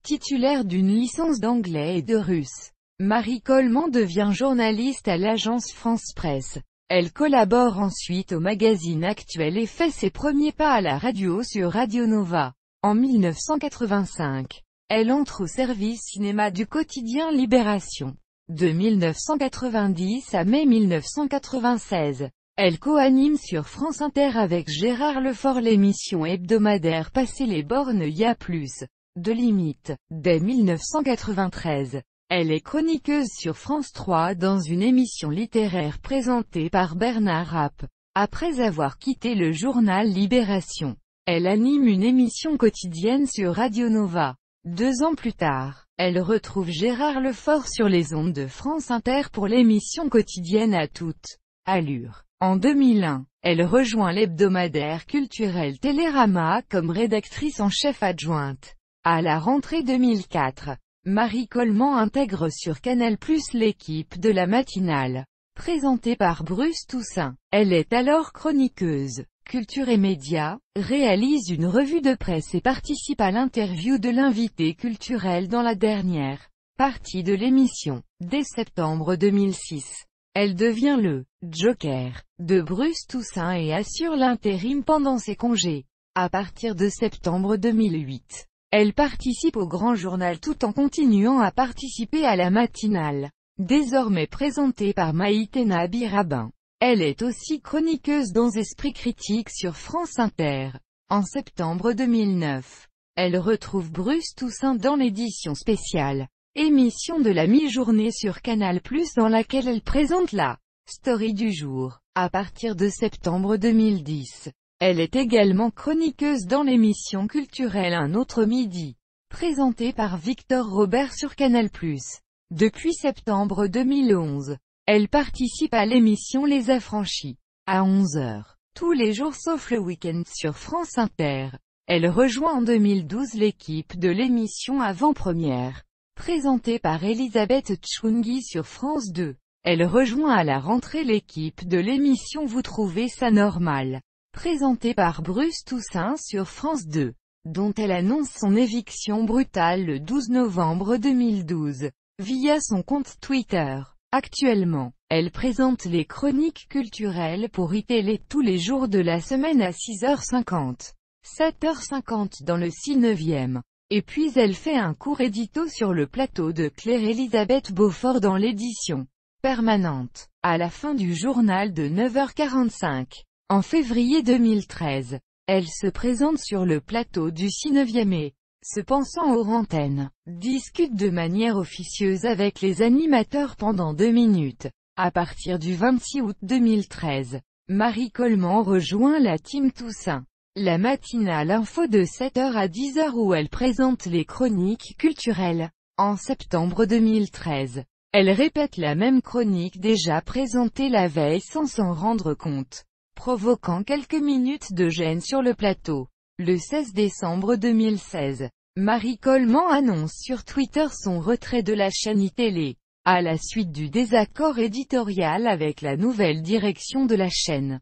Titulaire d'une licence d'anglais et de russe, Marie Coleman devient journaliste à l'agence France Presse. Elle collabore ensuite au magazine Actuel et fait ses premiers pas à la radio sur Radio Nova. En 1985, elle entre au service cinéma du quotidien Libération. De 1990 à mai 1996, elle co-anime sur France Inter avec Gérard Lefort l'émission hebdomadaire Passer les bornes y'a plus de limites. Dès 1993, elle est chroniqueuse sur France 3 dans une émission littéraire présentée par Bernard Rapp. Après avoir quitté le journal Libération, elle anime une émission quotidienne sur Radio Nova. 2 ans plus tard, elle retrouve Gérard Lefort sur les ondes de France Inter pour l'émission quotidienne À toute allure. En 2001, elle rejoint l'hebdomadaire culturel Télérama comme rédactrice en chef adjointe. À la rentrée 2004, Marie Coleman intègre sur Canal+ l'équipe de la matinale, présentée par Bruce Toussaint. Elle est alors chroniqueuse, culture et médias, réalise une revue de presse et participe à l'interview de l'invité culturel dans la dernière partie de l'émission. Dès septembre 2006, elle devient le « Joker » de Bruce Toussaint et assure l'intérim pendant ses congés. À partir de septembre 2008, elle participe au Grand Journal tout en continuant à participer à la matinale, désormais présentée par Maïté Nabi Rabin. Elle est aussi chroniqueuse dans Esprit Critique sur France Inter. En septembre 2009, elle retrouve Bruce Toussaint dans l'édition spéciale, émission de la mi-journée sur Canal+, dans laquelle elle présente la story du jour. À partir de septembre 2010, elle est également chroniqueuse dans l'émission culturelle Un autre midi, présentée par Victor Robert sur Canal+. Depuis septembre 2011, elle participe à l'émission Les Affranchis, à 11h, tous les jours sauf le week-end sur France Inter. Elle rejoint en 2012 l'équipe de l'émission Avant-Première, présentée par Elisabeth Tchoungi sur France 2. Elle rejoint à la rentrée l'équipe de l'émission Vous trouvez ça normal, présentée par Bruce Toussaint sur France 2, dont elle annonce son éviction brutale le 12 novembre 2012, via son compte Twitter. Actuellement, elle présente les chroniques culturelles pour iTélé tous les jours de la semaine à 6h50, 7h50 dans le 6/9e. Et puis elle fait un court édito sur le plateau de Claire-Élisabeth Beaufort dans l'édition permanente, à la fin du journal de 9h45. En février 2013, elle se présente sur le plateau du 6/9e et, se pensant hors antenne, discute de manière officieuse avec les animateurs pendant 2 minutes. À partir du 26 août 2013, Marie Coleman rejoint la Team Toussaint, la matinale info de 7h à 10h où elle présente les chroniques culturelles. En septembre 2013, elle répète la même chronique déjà présentée la veille sans s'en rendre compte, provoquant quelques minutes de gêne sur le plateau. Le 16 décembre 2016, Marie Coleman annonce sur Twitter son retrait de la chaîne iTélé, à la suite du désaccord éditorial avec la nouvelle direction de la chaîne.